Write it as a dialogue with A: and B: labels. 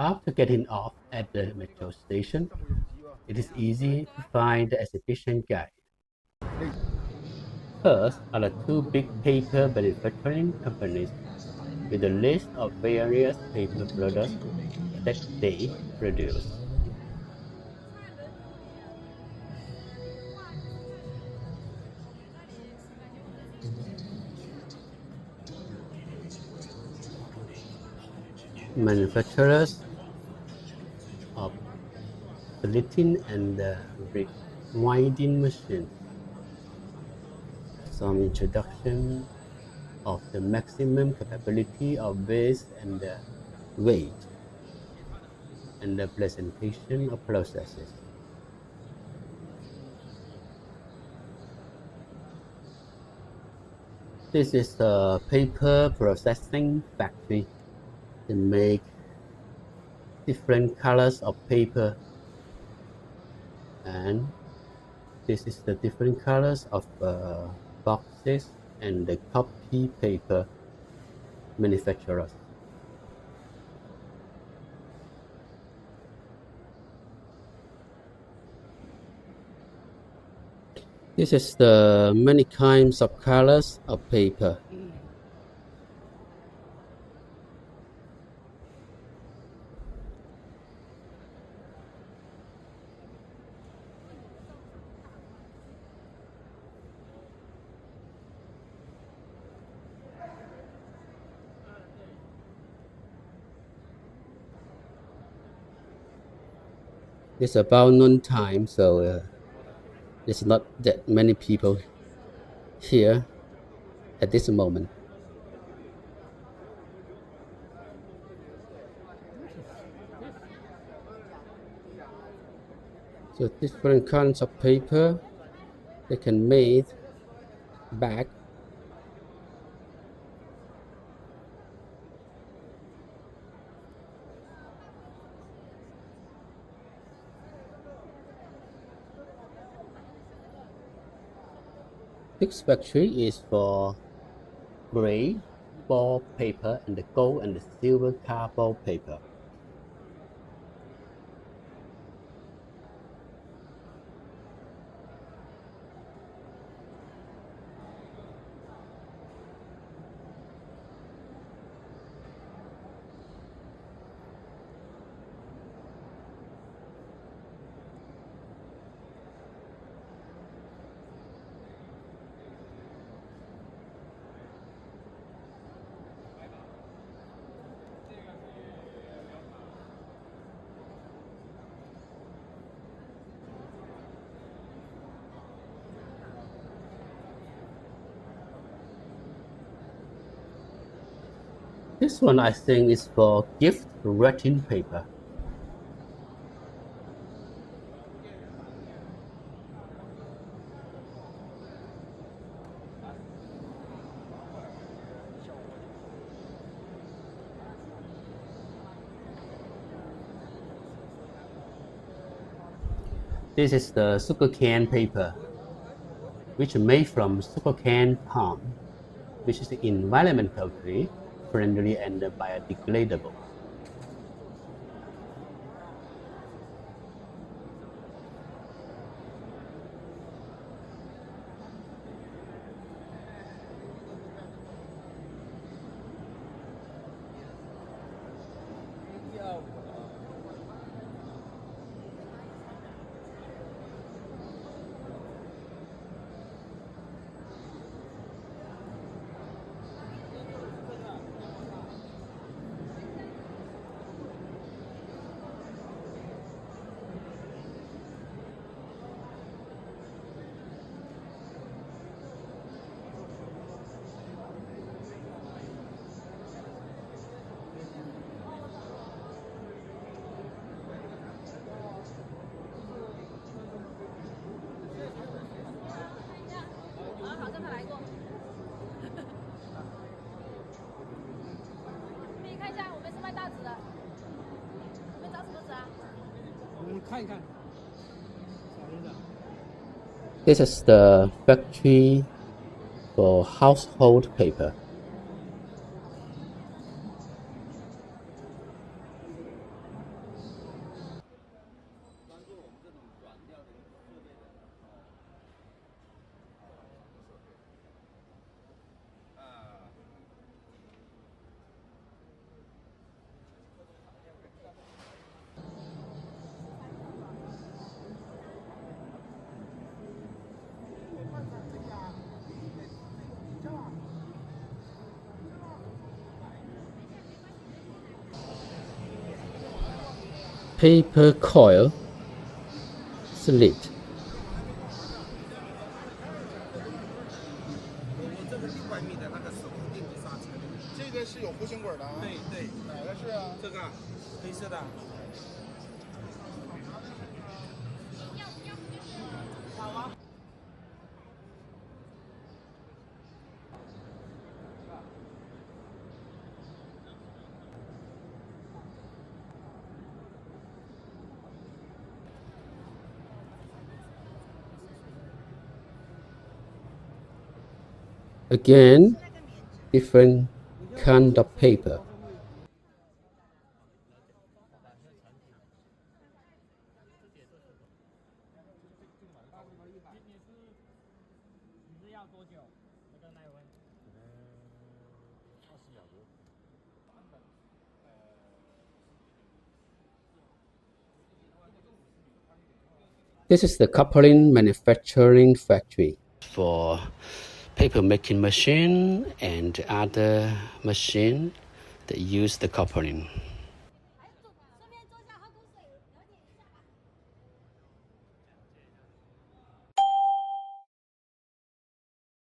A: After getting off at the metro station, it is easy to find the exhibition guide. First are the two big paper manufacturing companies with a list of various paper products that they produce. Manufacturers of slitting and rewinding machines. Some introduction of the maximum capability of base and weight, and the presentation of processes. This is a paper processing factory. They make different colors of paper, and this is the different colors of boxes and the copy paper manufacturers. This is the many kinds of colors of paper. It's about noon time, so there's not that many people here at this moment. So different kinds of paper they can make bag. This factory is for gray ball paper and the gold and the silver cardboard paper. This one I think is for gift wrapping paper. This is the sugarcane paper, which is made from sugarcane palm, which is environmentally friendly and biodegradable. This is the factory for household paper. paper coil slit.
B: 这个是有弧形轨的啊。
C: 对对，
B: 哪个是啊？
C: 这个黑色的。
A: Again, different kind of paper. This is the coupling manufacturing factory for paper making machine and other machine that use the coupling.